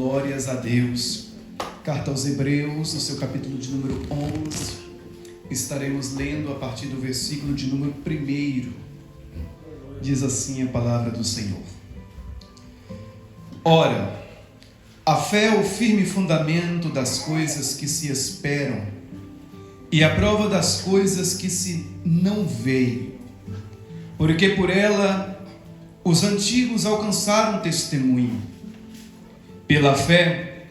Glórias a Deus. Carta aos Hebreus, no seu capítulo de número 11, estaremos lendo a partir do versículo de número 1. Diz assim a palavra do Senhor: Ora, a fé é o firme fundamento das coisas que se esperam e a prova das coisas que se não veem, porque por ela os antigos alcançaram testemunho. Pela fé,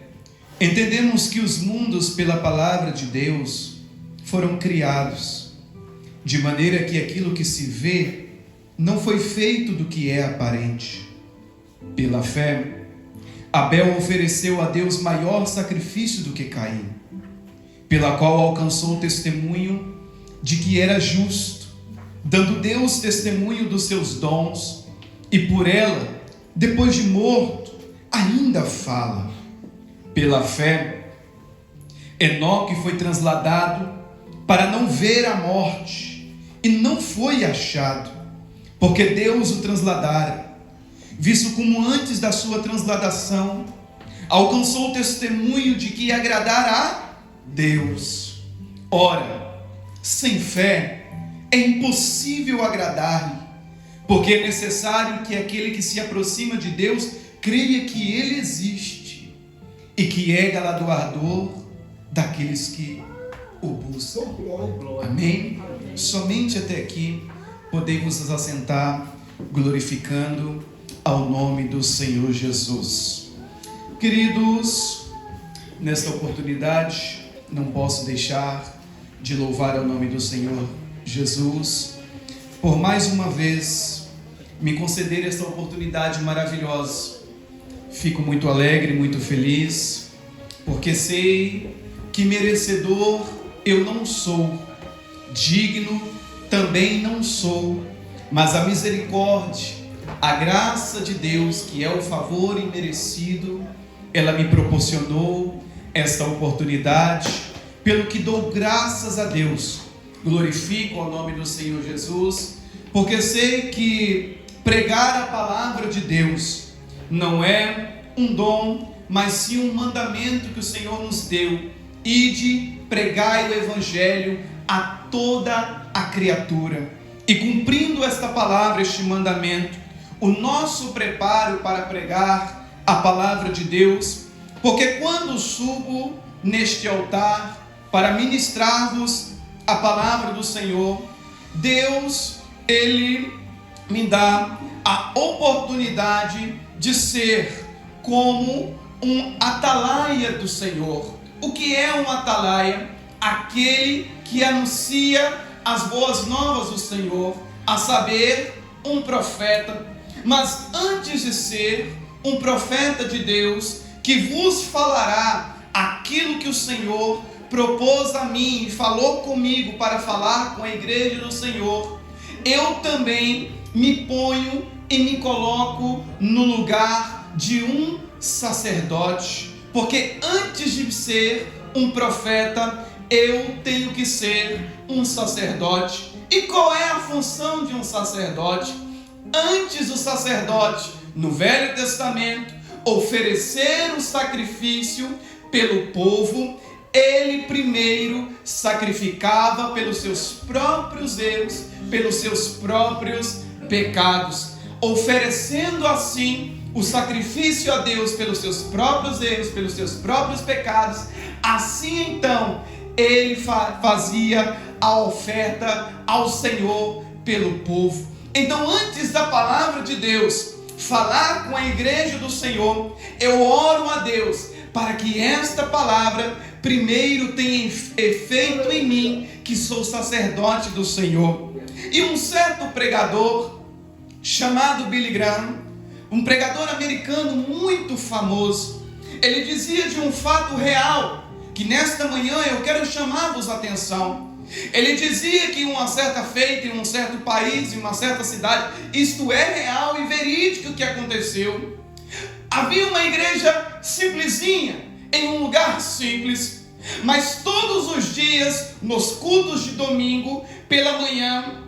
entendemos que os mundos, pela palavra de Deus, foram criados, de maneira que aquilo que se vê não foi feito do que é aparente. Pela fé, Abel ofereceu a Deus maior sacrifício do que Caim, pela qual alcançou o testemunho de que era justo, dando Deus testemunho dos seus dons, e por ela, depois de morto, ainda fala. Pela fé, Enoque foi transladado para não ver a morte, e não foi achado, porque Deus o transladara, visto como antes da sua transladação alcançou o testemunho de que agradara a Deus. Ora, sem fé é impossível agradar-lhe, porque é necessário que aquele que se aproxima de Deus creia que Ele existe e que é galardoador daqueles que o buscam. Amém? Somente até aqui podemos nos assentar glorificando ao nome do Senhor Jesus. Queridos, nesta oportunidade não posso deixar de louvar ao nome do Senhor Jesus por mais uma vez me conceder esta oportunidade maravilhosa. Fico muito alegre, muito feliz, porque sei que merecedor eu não sou, digno também não sou, mas a misericórdia, a graça de Deus, que é o favor imerecido, ela me proporcionou esta oportunidade, pelo que dou graças a Deus, glorifico ao nome do Senhor Jesus, porque sei que pregar a palavra de Deus não é um dom, mas sim um mandamento que o Senhor nos deu: ide, pregai o evangelho a toda a criatura. E cumprindo esta palavra, este mandamento, o nosso preparo para pregar a palavra de Deus, porque quando subo neste altar para ministrar-vos a palavra do Senhor, Deus, Ele me dá a oportunidade de ser como um atalaia do Senhor. O que é um atalaia? Aquele que anuncia as boas novas do Senhor, a saber, um profeta. Mas antes de ser um profeta de Deus, que vos falará aquilo que o Senhor propôs a mim e falou comigo para falar com a igreja do Senhor, eu também me ponho e me coloco no lugar de um sacerdote, porque antes de ser um profeta, eu tenho que ser um sacerdote. E qual é a função de um sacerdote? Antes o sacerdote, no Velho Testamento, oferecer um sacrifício pelo povo, ele primeiro sacrificava pelos seus próprios erros, pelos seus próprios pecados, oferecendo assim o sacrifício a Deus pelos seus próprios erros, pelos seus próprios pecados. Assim então ele fazia a oferta ao Senhor pelo povo. Então, antes da palavra de Deus falar com a igreja do Senhor, eu oro a Deus para que esta palavra primeiro tenha efeito em mim, que sou sacerdote do Senhor. E um certo pregador chamado Billy Graham, um pregador americano muito famoso, ele dizia de um fato real, que nesta manhã eu quero chamar-vos a atenção. Ele dizia que em uma certa feita, em um certo país, em uma certa cidade, isto é real e verídico que aconteceu. Havia uma igreja simplesinha, em um lugar simples, mas todos os dias, nos cultos de domingo, pela manhã,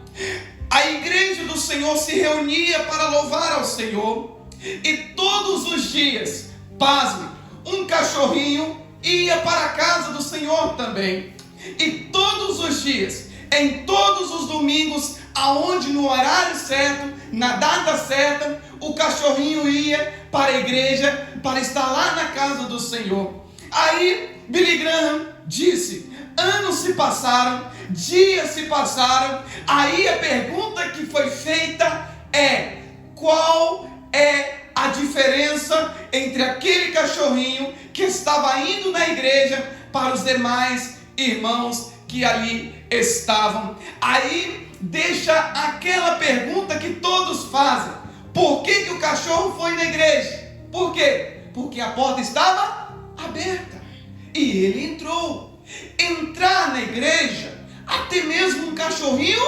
a igreja do Senhor se reunia para louvar ao Senhor. E todos os dias, pasme, um cachorrinho ia para a casa do Senhor também. E todos os dias, em todos os domingos, aonde no horário certo, na data certa, o cachorrinho ia para a igreja, para estar lá na casa do Senhor. Aí Billy Graham disse: anos se passaram, dias se passaram. Aí a pergunta que foi feita é: qual é a diferença entre aquele cachorrinho que estava indo na igreja para os demais irmãos que ali estavam? Aí deixa aquela pergunta que todos fazem: por que o cachorro foi na igreja? Por quê? Porque a porta estava aberta e ele entrou. Entrar na igreja, até mesmo um cachorrinho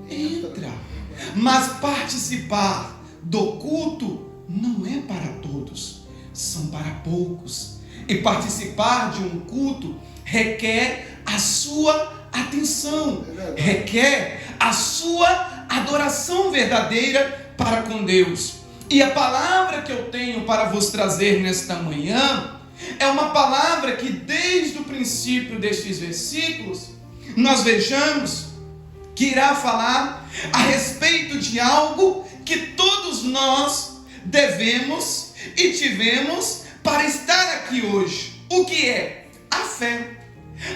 entra, mas participar do culto não é para todos, são para poucos. E participar de um culto requer a sua atenção, requer a sua adoração verdadeira para com Deus. E a palavra que eu tenho para vos trazer nesta manhã é uma palavra que desde o princípio destes versículos nós vejamos que irá falar a respeito de algo que todos nós devemos e tivemos para estar aqui hoje. O que é? A fé.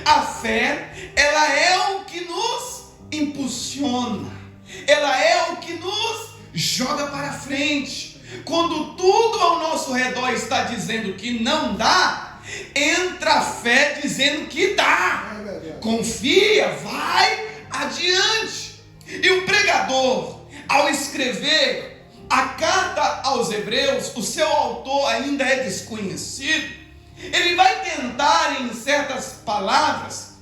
A fé, ela é o que nos impulsiona, ela é o que nos joga para frente. Quando tudo ao nosso redor está dizendo que não dá, entra a fé dizendo que dá. Confia, vai adiante. E o pregador, ao escrever a carta aos Hebreus, o seu autor ainda é desconhecido. Ele vai tentar, em certas palavras,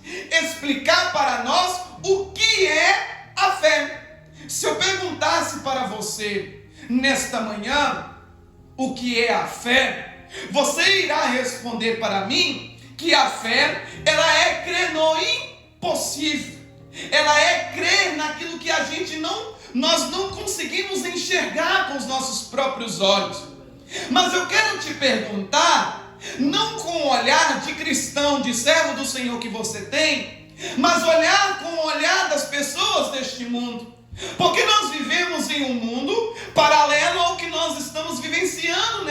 explicar para nós o que é a fé. Se eu perguntasse para você nesta manhã o que é a fé, você irá responder para mim que a fé, ela é crer no impossível, ela é crer naquilo que nós não conseguimos enxergar com os nossos próprios olhos. Mas eu quero te perguntar, não com o olhar de cristão, de servo do Senhor que você tem, mas olhar com o olhar das pessoas deste mundo. Porque nós vivemos em um mundo paralelo ao que nós estamos vivenciando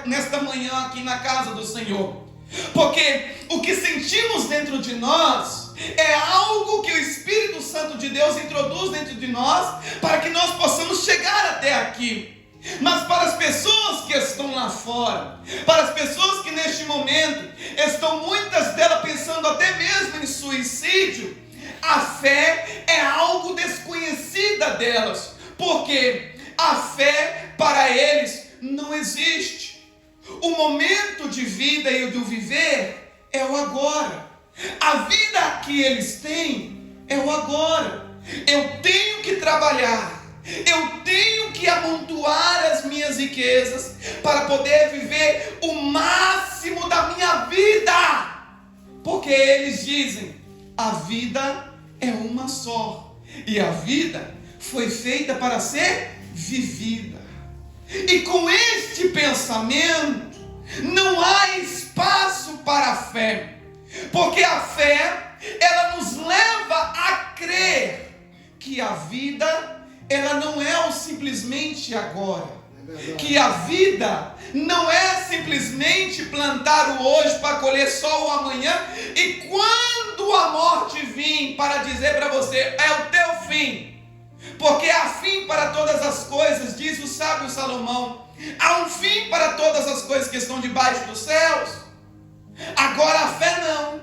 nesta manhã aqui na casa do Senhor. Porque o que sentimos dentro de nós é algo que o Espírito Santo de Deus introduz dentro de nós para que nós possamos chegar até aqui. Mas para as pessoas que estão lá fora, para as pessoas que neste momento estão muitas delas pensando até mesmo em suicídio, a fé é algo desconhecida delas, porque a fé para eles não existe. O momento de vida e do viver é o agora. A vida que eles têm é o agora. Eu tenho que trabalhar, eu tenho que amontoar as minhas riquezas para poder viver o máximo da minha vida. Porque eles dizem: a vida é uma só, e a vida foi feita para ser vivida. E com este pensamento, não há espaço para a fé, porque a fé, ela nos leva a crer que a vida, ela não é o simplesmente agora, que a vida não é simplesmente plantar o hoje para colher só o amanhã, e quando a morte vir para dizer para você: é o teu fim, porque há fim para todas as coisas, diz o sábio Salomão. Há um fim para todas as coisas que estão debaixo dos céus. Agora a fé não.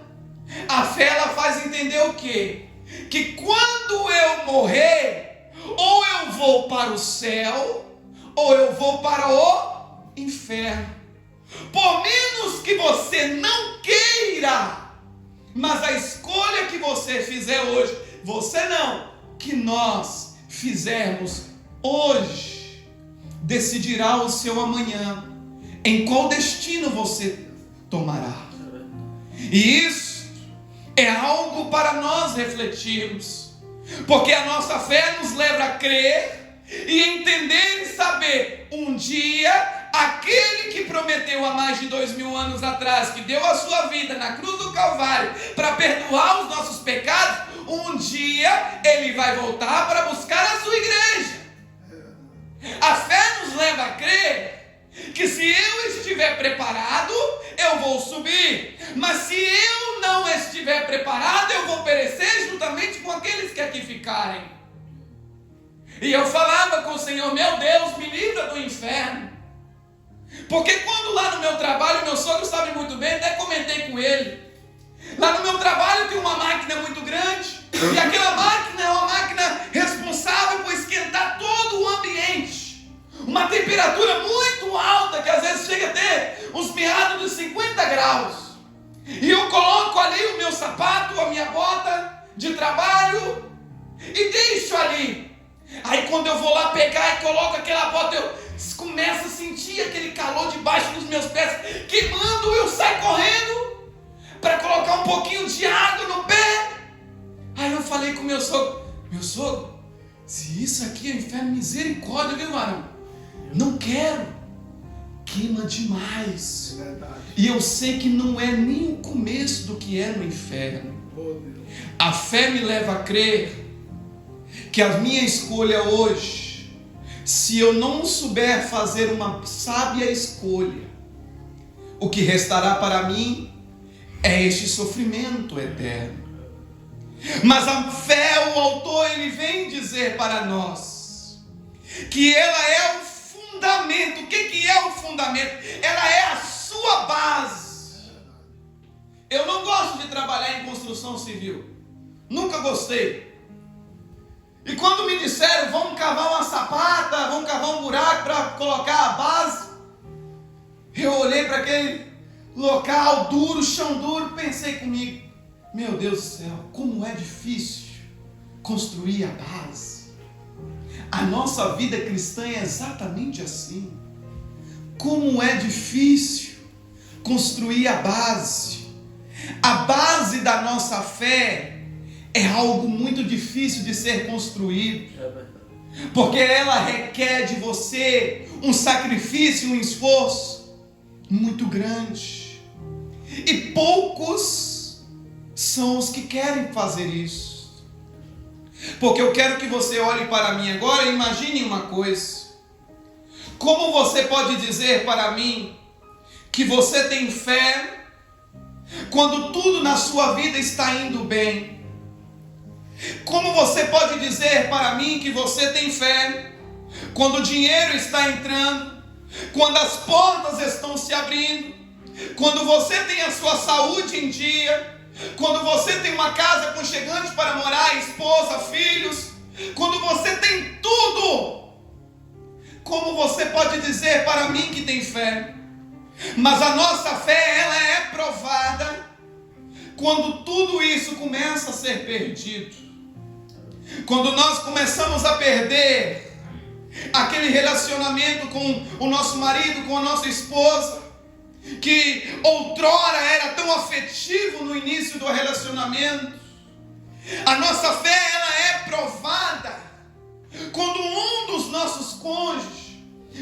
A fé, ela faz entender o quê? Que quando eu morrer, ou eu vou para o céu, ou eu vou para o inferno. Por menos que você não queira, mas a escolha que você fizer hoje, você não, que nós fizermos hoje, decidirá o seu amanhã, em qual destino você tomará. E isso é algo para nós refletirmos, porque a nossa fé nos leva a crer e entender e saber: um dia aquele que prometeu há mais de 2000 anos atrás, que deu a sua vida na cruz do Calvário para perdoar os nossos pecados, um dia Ele vai voltar para buscar a sua igreja. A fé nos leva a crer que se eu estiver preparado, eu vou subir. Mas se eu não estiver preparado, eu vou perecer juntamente com aqueles que aqui ficarem. E eu falava com o Senhor: meu Deus, me livra do inferno. Porque quando lá no meu trabalho, meu sogro sabe muito bem, até comentei com ele. Lá no meu trabalho tem uma máquina muito grande. E aquela máquina é uma máquina responsável por esquentar todo o ambiente. Uma temperatura muito alta, que às vezes chega a ter uns meados de 50 graus. E eu coloco ali o meu sapato, a minha bota de trabalho e deixo ali. Aí quando eu vou lá pegar e coloco aquela bota, eu começo a sentir aquele calor debaixo dos meus pés queimando, eu saio correndo para colocar um pouquinho de água no pé. Aí eu falei com meu sogro: se isso aqui é inferno, misericórdia, viu, varão? Não quero, queima demais. E eu sei que não é nem o começo do que é no inferno. A fé me leva a crer que a minha escolha hoje, se eu não souber fazer uma sábia escolha, o que restará para mim é este sofrimento eterno. Mas a fé, o autor, ele vem dizer para nós que ela é o fundamento. O que é o fundamento? Ela é a sua base. Eu não gosto de trabalhar em construção civil, nunca gostei. E quando me disseram: vamos cavar uma sapata, vamos cavar um buraco para colocar a base, eu olhei para aquele local duro, chão duro, pensei comigo: meu Deus do céu, como é difícil construir a base. A nossa vida cristã é exatamente assim. Como é difícil construir a base. A base da nossa fé é algo muito difícil de ser construído, porque ela requer de você um sacrifício, um esforço muito grande. E poucos são os que querem fazer isso. Porque eu quero que você olhe para mim agora e imagine uma coisa. Como você pode dizer para mim que você tem fé quando tudo na sua vida está indo bem? Como você pode dizer para mim que você tem fé quando o dinheiro está entrando, quando as portas estão se abrindo, quando você tem a sua saúde em dia, quando você tem uma casa aconchegante para morar, esposa, filhos, quando você tem tudo? Como você pode dizer para mim que tem fé? Mas a nossa fé, ela é provada quando tudo isso começa a ser perdido. Quando nós começamos a perder aquele relacionamento com o nosso marido, com a nossa esposa, que outrora era tão afetivo no início do relacionamento. A nossa fé, ela é provada quando um dos nossos cônjuges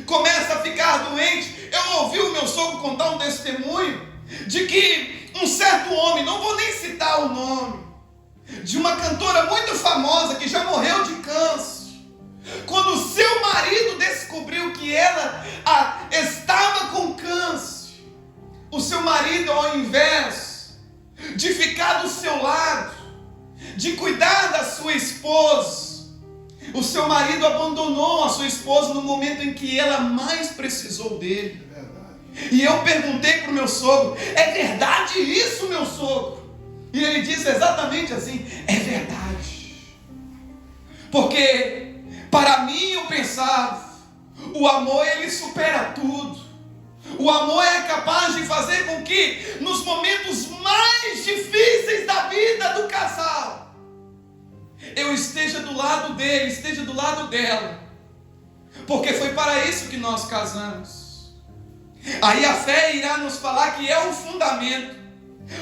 começa a ficar doente. Eu ouvi o meu sogro contar um testemunho de que um certo homem, não vou nem citar o nome, de uma cantora muito famosa que já morreu de câncer, quando o seu marido descobriu que ela estava com câncer, o seu marido, ao invés de ficar do seu lado, de cuidar da sua esposa, o seu marido abandonou a sua esposa no momento em que ela mais precisou dele. E eu perguntei para o meu sogro: é verdade isso, meu sogro? E ele disse exatamente assim: é verdade. Porque para mim, eu pensava, o amor, ele supera tudo. O amor é capaz de fazer com que nos momentos mais difíceis da vida do casal, eu esteja do lado dele, esteja do lado dela, porque foi para isso que nós casamos. Aí a fé irá nos falar que é um fundamento.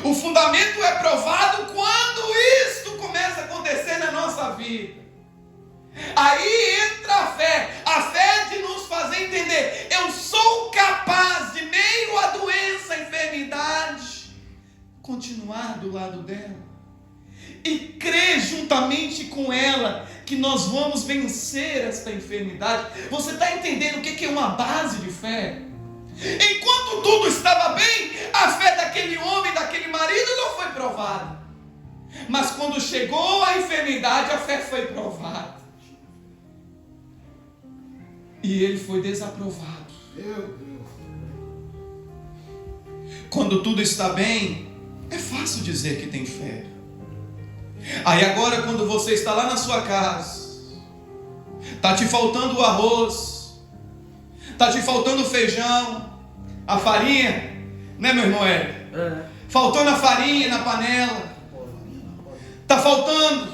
O fundamento é provado quando isto começa a acontecer na nossa vida. Aí entra a fé de nos fazer entender: eu sou capaz de, caminhar do lado dela e crer juntamente com ela que nós vamos vencer esta enfermidade. Você está entendendo o que é uma base de fé? Enquanto tudo estava bem, a fé daquele homem, daquele marido não foi provada. Mas quando chegou a enfermidade, a fé foi provada. E ele foi desaprovado. Quando tudo está bem, é fácil dizer que tem fé. Aí agora, quando você está lá na sua casa, está te faltando o arroz, está te faltando o feijão, a farinha, né, meu irmão Hélio? Faltando a farinha na panela, está faltando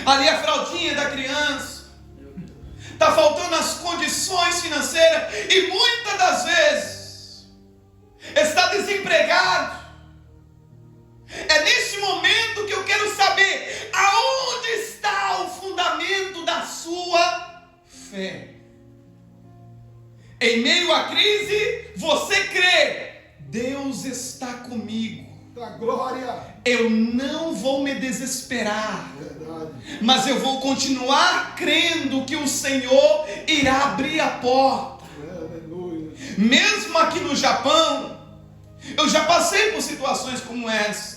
ali a fraldinha da criança, está faltando as condições financeiras, e muitas das vezes está desempregado. É nesse momento que eu quero saber aonde está o fundamento da sua fé. Em meio à crise, você crê: Deus está comigo. Da glória. Eu não vou me desesperar. Verdade. Mas eu vou continuar crendo que o Senhor irá abrir a porta. Aleluia. Mesmo aqui no Japão, eu já passei por situações como essa.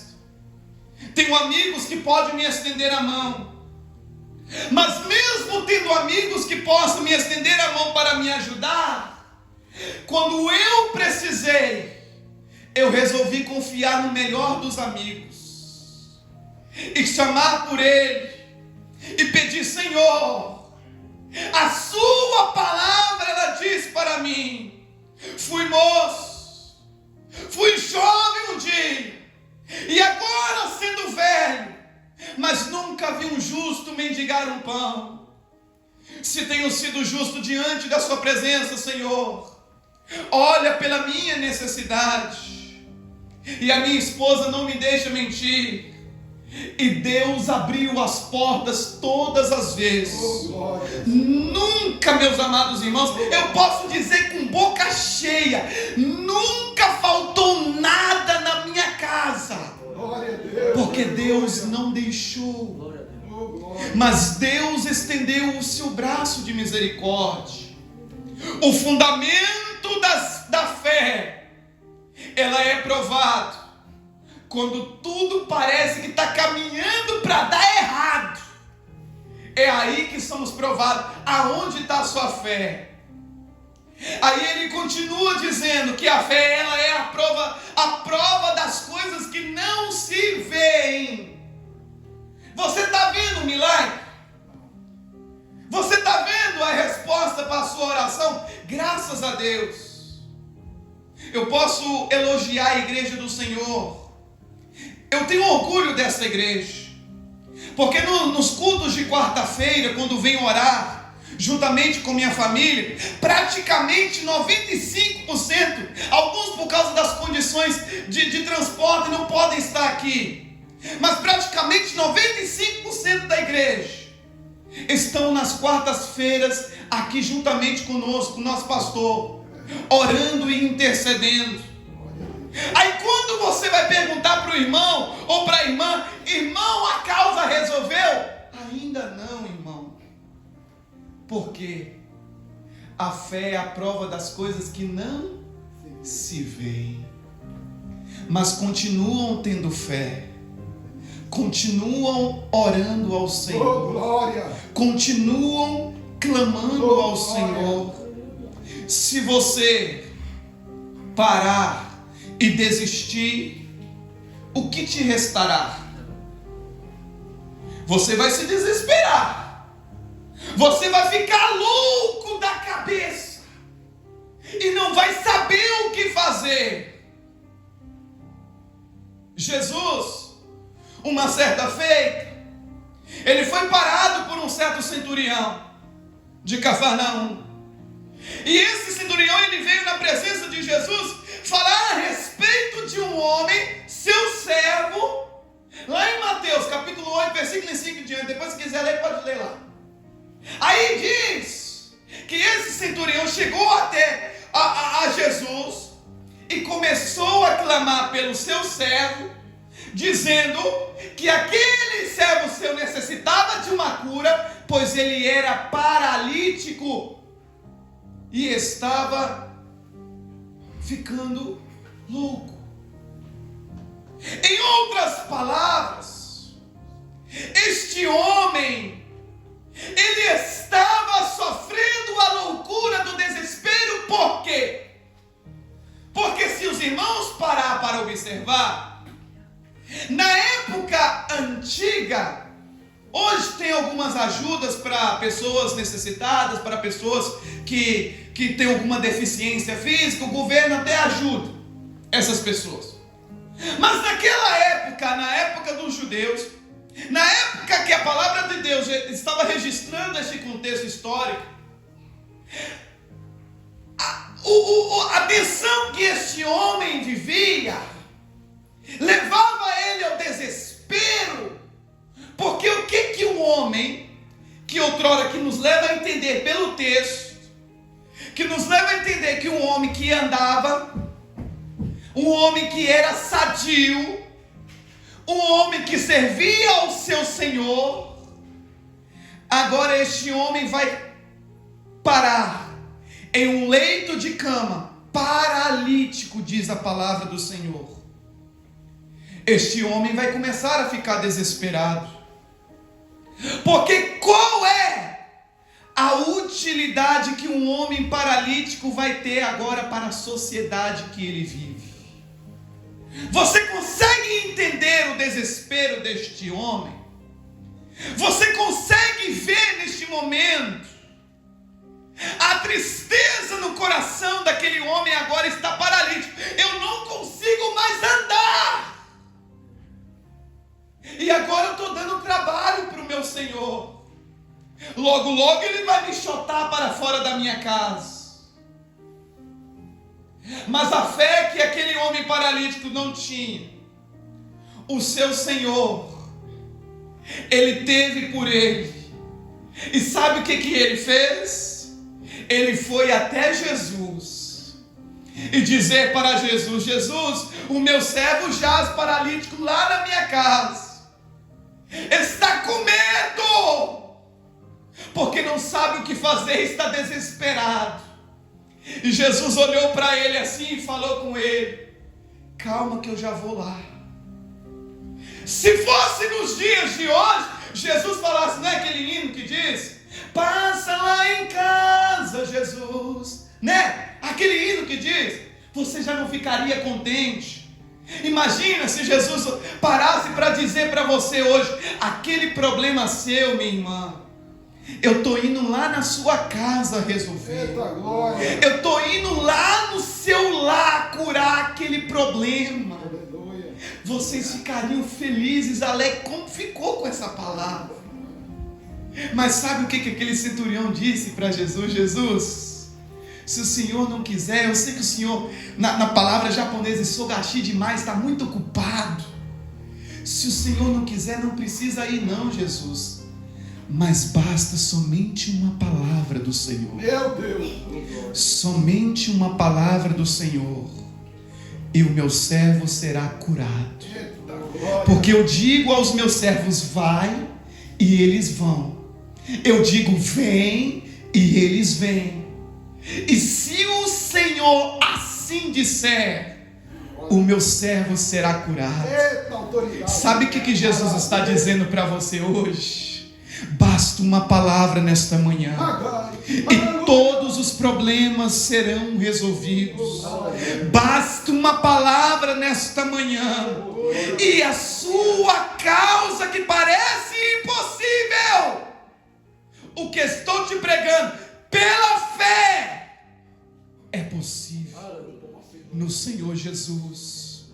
Tenho amigos que podem me estender a mão, mas mesmo tendo amigos que possam me estender a mão para me ajudar, quando eu precisei, eu resolvi confiar no melhor dos amigos e chamar por ele e pedir: Senhor, a sua palavra, ela diz para mim: fui moço, fui jovem um dia, e agora sendo velho, mas nunca vi um justo mendigar um pão. Se tenho sido justo diante da sua presença, Senhor, olha pela minha necessidade. E a minha esposa não me deixa mentir. E Deus abriu as portas todas as vezes. Nunca, meus amados irmãos, eu posso dizer com boca cheia, nunca faltou nada na minha casa, porque Deus não deixou. Mas Deus estendeu o seu braço de misericórdia. O fundamento da fé, ela é provado quando tudo parece que está caminhando para dar errado. É aí que somos provados. Aonde está a sua fé? Aí ele continua dizendo que a fé, ela é a prova das coisas que não se veem. Você está vendo o milagre? Você está vendo a resposta para a sua oração? Graças a Deus. Eu posso elogiar a igreja do Senhor. Eu tenho orgulho dessa igreja, porque nos cultos de quarta-feira, quando venho orar, juntamente com minha família, praticamente 95%, alguns por causa das condições de transporte não podem estar aqui, mas praticamente 95% da igreja estão nas quartas-feiras aqui juntamente conosco, nosso pastor, orando e intercedendo. Aí quando você vai perguntar para o irmão ou para a irmã: irmão, a causa resolveu? Ainda não, irmão. Porque a fé é a prova das coisas que não se veem. Mas continuam tendo fé, continuam orando ao Senhor, continuam clamando ao Senhor. Se você parar e desistir, o que te restará? Você vai se desesperar, você vai ficar louco da cabeça e não vai saber o que fazer. Jesus, uma certa feita, ele foi parado por um certo centurião de Cafarnaum, e esse centurião, ele veio na presença de Jesus falar a respeito de um homem, seu servo, lá em Mateus capítulo 8, versículo 5 em diante. Depois, se quiser ler, pode ler lá. Aí diz que esse centurião chegou até a Jesus e começou a clamar pelo seu servo, dizendo que aquele servo seu necessitava de uma cura, pois ele era paralítico e estava ficando louco. Em outras palavras, este homem, ele estava sofrendo a loucura do desespero. Por quê? Porque se os irmãos parar para observar, na época antiga, hoje tem algumas ajudas para pessoas necessitadas, para pessoas que têm alguma deficiência física, o governo até ajuda essas pessoas. Mas naquela época, na época dos judeus, na época que a palavra de Deus estava registrando este contexto histórico, a tensão que este homem vivia levava ele ao desespero. Porque o que um homem, que outrora que nos leva a entender pelo texto, que nos leva a entender que um homem que andava, um homem que era sadio, um homem que servia ao seu Senhor, agora este homem vai parar em um leito de cama, paralítico, diz a palavra do Senhor. Este homem vai começar a ficar desesperado, porque qual é a utilidade que um homem paralítico vai ter agora para a sociedade que ele vive? Você consegue entender o desespero deste homem? Você consegue ver neste momento a tristeza no coração daquele homem? Agora está paralítico. Eu não consigo mais andar. E agora eu estou dando trabalho para o meu Senhor. Logo, logo ele vai me chutar para fora da minha casa. Mas a fé que aquele homem paralítico não tinha, o seu Senhor, ele teve por ele. E sabe o que ele fez? Ele foi até Jesus e dizer para Jesus: Jesus, o meu servo jaz paralítico lá na minha casa, está com medo, porque não sabe o que fazer, está desesperado. E Jesus olhou para ele assim e falou com ele: calma que eu já vou lá. Se fosse nos dias de hoje, Jesus falasse, não é aquele hino que diz: passa lá em casa, Jesus, né? Aquele hino que diz, você já não ficaria contente? Imagina se Jesus parasse para dizer para você hoje: aquele problema seu, minha irmã, eu estou indo lá na sua casa resolver. Eu estou indo lá no seu lar curar aquele problema. Aleluia. Vocês ficariam felizes, alegres, como ficou com essa palavra. Mas sabe o que aquele centurião disse para Jesus? Jesus, se o Senhor não quiser, eu sei que o Senhor, na palavra japonesa, sogashi demais, está muito ocupado. Se o Senhor não quiser, não precisa ir não, Jesus. Mas basta somente uma palavra do Senhor. Meu Deus! Somente uma palavra do Senhor, e o meu servo será curado. Porque eu digo aos meus servos: vai, e eles vão. Eu digo: vem, e eles vêm. E se o Senhor assim disser, o meu servo será curado. Sabe o que Jesus está dizendo para você hoje? Basta uma palavra nesta manhã, e todos os problemas serão resolvidos. Basta uma palavra nesta manhã, e a sua causa que parece impossível, o que estou te pregando, pela fé, é possível no Senhor Jesus.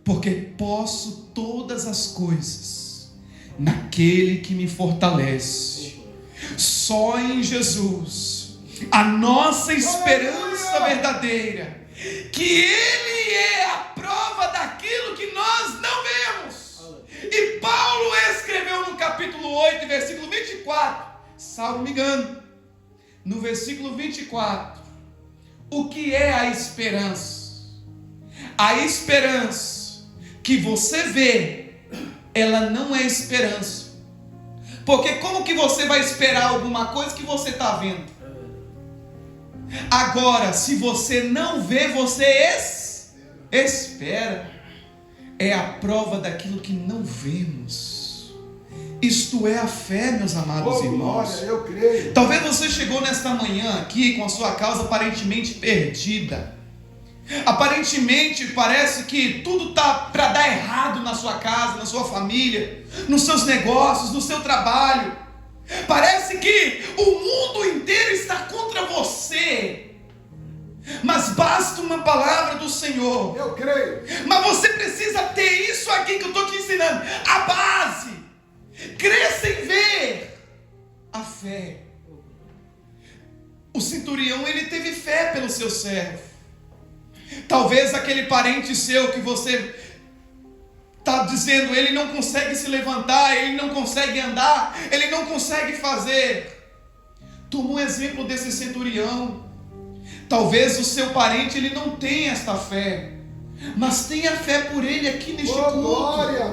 Porque posso todas as coisas naquele que me fortalece. Só em Jesus, a nossa esperança verdadeira, que Ele é a prova daquilo que nós não vemos. E Paulo escreveu no capítulo 8, versículo 24, salvo me engano, no versículo 24, o que é a esperança? A esperança que você vê, ela não é esperança. Porque como que você vai esperar alguma coisa que você está vendo? Agora, se você não vê, você espera. É a prova daquilo que não vemos. Isto é a fé, meus amados irmãos. Glória, eu creio. Talvez você chegou nesta manhã aqui com a sua causa aparentemente perdida. Aparentemente parece que tudo está para dar errado na sua casa, na sua família, nos seus negócios, no seu trabalho. Parece que o mundo inteiro está contra você. Mas basta uma palavra do Senhor. Eu creio. Mas você precisa ter isso aqui que eu estou te ensinando. A base. Crer sem ver. A fé. O centurião, ele teve fé pelo seu servo. Talvez aquele parente seu que você está dizendo, ele não consegue se levantar, ele não consegue andar, ele não consegue fazer. Toma um exemplo desse centurião. Talvez o seu parente ele não tenha esta fé, mas tenha fé por ele aqui neste culto. Glória.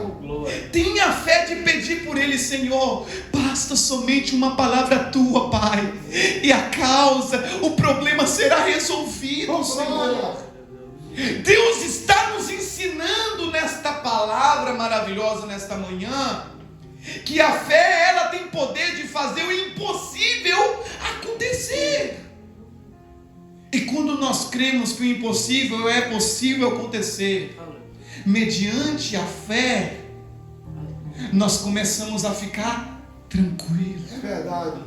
Tenha fé de pedir por ele, Senhor. Basta somente uma palavra tua, Pai, e a causa, o problema será resolvido, Senhor. Deus está nos ensinando nesta palavra maravilhosa nesta manhã, que a fé ela tem poder de fazer o impossível acontecer. E quando nós cremos que o impossível é possível acontecer, mediante a fé, nós começamos a ficar tranquilos. É verdade.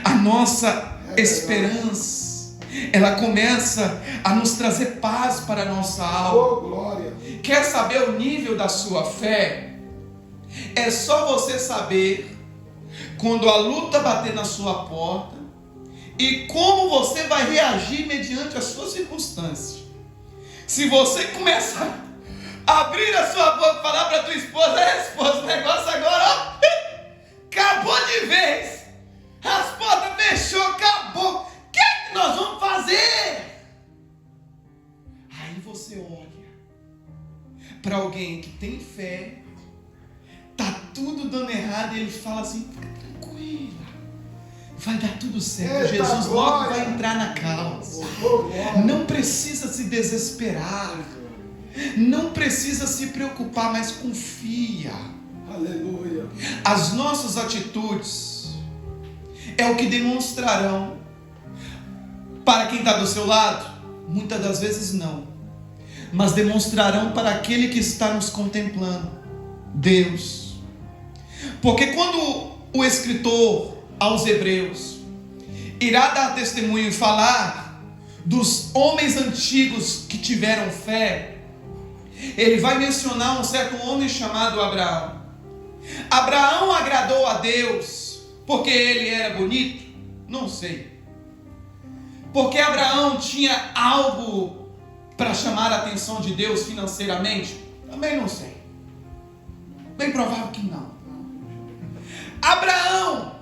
A nossa esperança, ela começa a nos trazer paz para a nossa alma. Oh, glória. Quer saber o nível da sua fé? É só você saber quando a luta bater na sua porta e como você vai reagir mediante as suas circunstâncias. Se você começa a abrir a sua boca e falar para a tua esposa, esposa, o negócio agora acabou de vez, as portas fechou, acabou, o que é que nós vamos fazer? Aí você olha para alguém que tem fé, tá tudo dando errado e ele fala assim, fica tranquila, vai dar tudo certo. Eita, Jesus glória. logo vai entrar na causa. Oh, glória. Não precisa se desesperar, não precisa se preocupar, mas confia. Aleluia. As nossas atitudes é o que demonstrarão para quem está do seu lado. Muitas das vezes não, mas demonstrarão para aquele que está nos contemplando, Deus. Porque quando o escritor aos Hebreus irá dar testemunho e falar dos homens antigos que tiveram fé, ele vai mencionar um certo homem chamado Abraão. Abraão agradou a Deus porque ele era bonito? Não sei. Porque Abraão tinha algo para chamar a atenção de Deus financeiramente? Também não sei. Bem provável que não. Abraão,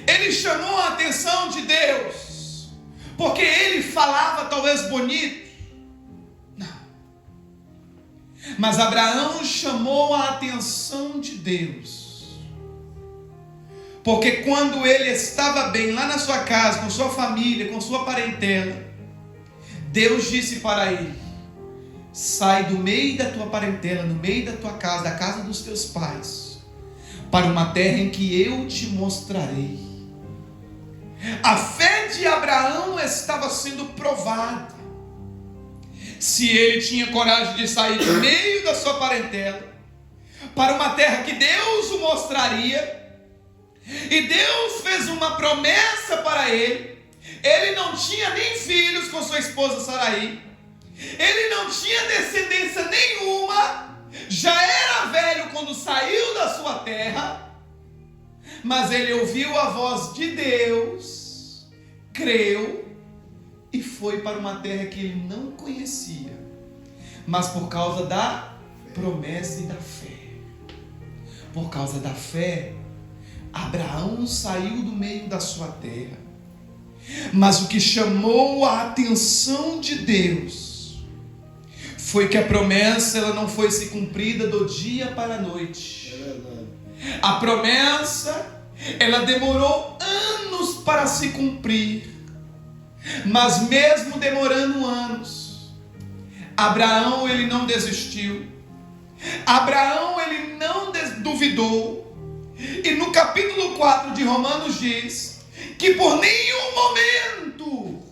ele chamou a atenção de Deus porque ele falava talvez bonito? Não. Mas Abraão chamou a atenção de Deus porque quando ele estava bem lá na sua casa, com sua família, com sua parentela, Deus disse para ele: sai do meio da tua parentela, no meio da tua casa, da casa dos teus pais, para uma terra em que eu te mostrarei. A fé de Abraão estava sendo provada. Se ele tinha coragem de sair do meio da sua parentela, para uma terra que Deus o mostraria, e Deus fez uma promessa para ele. Ele não tinha nem filhos com sua esposa Saraí, ele não tinha descendência nenhuma, já era velho quando saiu da sua terra, mas ele ouviu a voz de Deus, creu e foi para uma terra que ele não conhecia, mas por causa da promessa e da fé. Por causa da fé, Abraão saiu do meio da sua terra, mas o que chamou a atenção de Deus foi que a promessa ela não foi se cumprida do dia para a noite. É verdade. A promessa ela demorou anos para se cumprir. Mas mesmo demorando anos, Abraão ele não desistiu. Abraão ele não duvidou. E no capítulo 4 de Romanos diz que por nenhum momento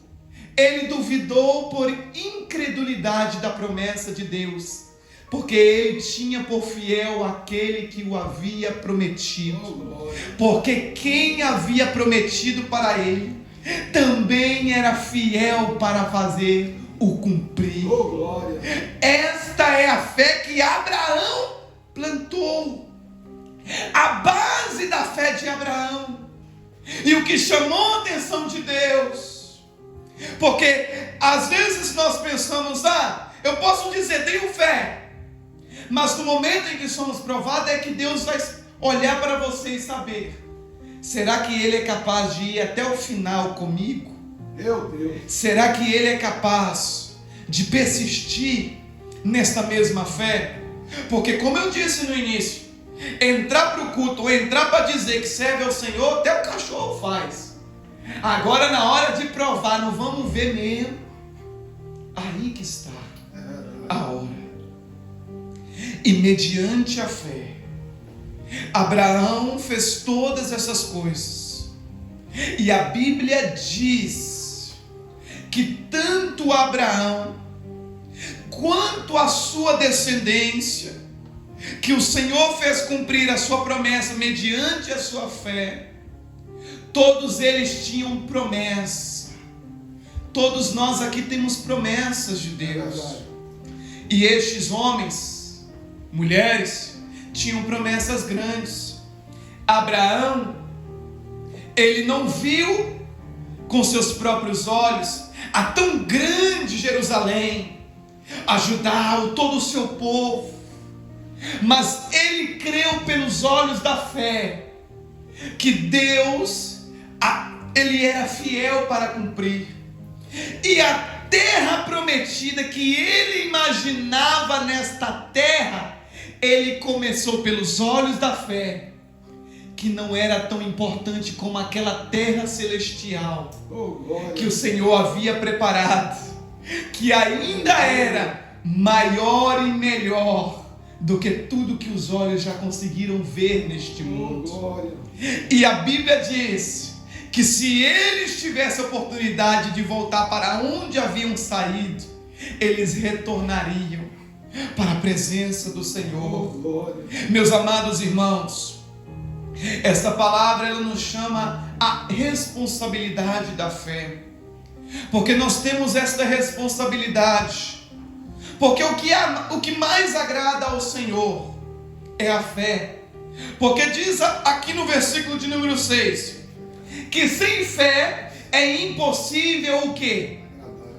ele duvidou por incredulidade da promessa de Deus, porque ele tinha por fiel aquele que o havia prometido. Porque quem havia prometido para ele também era fiel para fazer o cumprir. Oh, glória. Esta é a fé que Abraão plantou. A base da fé de Abraão. E o que chamou a atenção de Deus. Porque às vezes nós pensamos, eu posso dizer, tenho fé. Mas no momento em que somos provados é que Deus vai olhar para você e saber: será que Ele é capaz de ir até o final comigo? Meu Deus. Será que Ele é capaz de persistir nesta mesma fé? Porque como eu disse no início, entrar para o culto ou entrar para dizer que serve ao Senhor, até o cachorro faz. Agora na hora de provar, não vamos ver mesmo. Aí que está a hora. E mediante a fé, Abraão fez todas essas coisas. E a Bíblia diz que tanto Abraão quanto a sua descendência, que o Senhor fez cumprir a sua promessa mediante a sua fé, todos eles tinham promessa. Todos nós aqui temos promessas de Deus. E estes homens, mulheres, tinham promessas grandes. Abraão, ele não viu com seus próprios olhos a tão grande Jerusalém, a Judá, todo o seu povo, mas ele creu pelos olhos da fé que Deus, ele era fiel para cumprir. E a terra prometida que ele imaginava nesta terra, ele começou pelos olhos da fé, que não era tão importante como aquela terra celestial que o Senhor havia preparado, que ainda era maior e melhor do que tudo que os olhos já conseguiram ver neste mundo. E a Bíblia diz que se eles tivessem a oportunidade de voltar para onde haviam saído, eles retornariam para a presença do Senhor. Meus amados irmãos, esta palavra ela nos chama a responsabilidade da fé, porque nós temos esta responsabilidade, porque o que mais agrada ao Senhor é a fé, porque diz aqui no versículo de número 6, que sem fé é impossível o quê?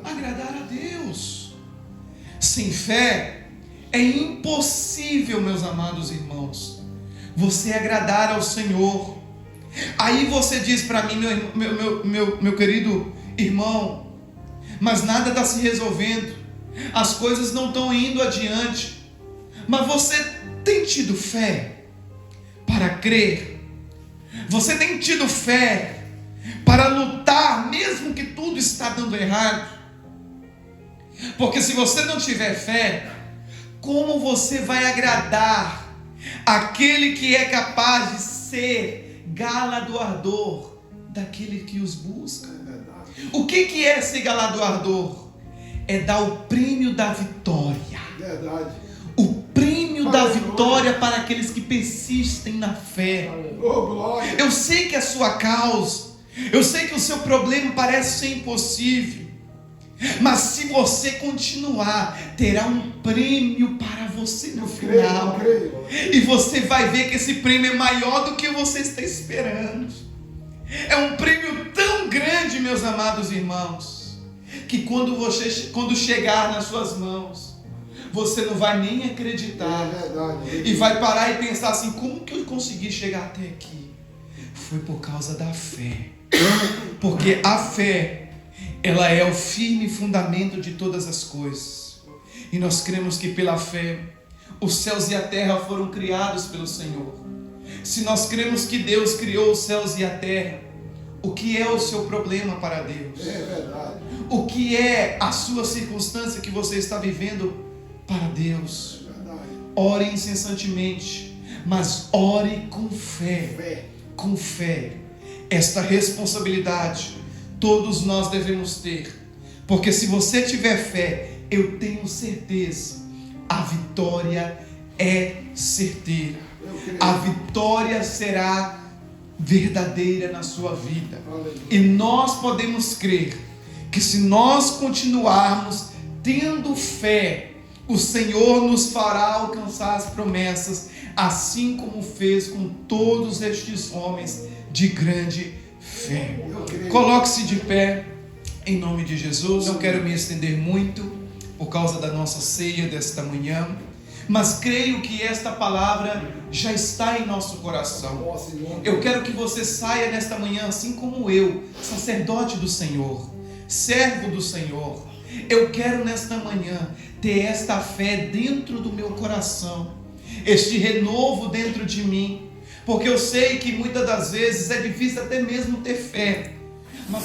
Agradar a Deus. Sem fé é impossível, meus amados irmãos, você agradar ao Senhor. Aí você diz para mim, meu querido irmão, mas nada está se resolvendo, as coisas não estão indo adiante. Mas você tem tido fé para crer? Você tem tido fé para lutar, mesmo que tudo está dando errado? Porque se você não tiver fé, como você vai agradar aquele que é capaz de ser galardoador daquele que os busca? O que é esse galardoador? É dar o prêmio da vitória. Verdade. O prêmio da vitória para aqueles que persistem na fé. Oh, glória. Eu sei que a sua causa, eu sei que o seu problema parece ser impossível, mas se você continuar, terá um prêmio para você no final. E você vai ver que esse prêmio é maior do que você está esperando. É um prêmio tão grande, meus amados irmãos, que quando chegar nas suas mãos, você não vai nem acreditar. E vai parar e pensar assim: como que eu consegui chegar até aqui? Foi por causa da fé. Porque a fé, ela é o firme fundamento de todas as coisas. E nós cremos que pela fé, os céus e a terra foram criados pelo Senhor. Se nós cremos que Deus criou os céus e a terra, o que é o seu problema para Deus? É verdade. O que é a sua circunstância que você está vivendo para Deus? É verdade. Ore incessantemente, mas ore com fé. Fé. Com fé. Esta responsabilidade todos nós devemos ter, porque se você tiver fé, eu tenho certeza, a vitória é certeira. A vitória será verdadeira na sua vida. E nós podemos crer que se nós continuarmos tendo fé, o Senhor nos fará alcançar as promessas, assim como fez com todos estes homens de grande fé. Coloque-se de pé em nome de Jesus. Não quero me estender muito por causa da nossa ceia desta manhã, mas creio que esta palavra já está em nosso coração. Eu quero que você saia nesta manhã assim como eu, sacerdote do Senhor, servo do Senhor. Eu quero nesta manhã ter esta fé dentro do meu coração, este renovo dentro de mim, porque eu sei que muitas das vezes é difícil até mesmo ter fé, mas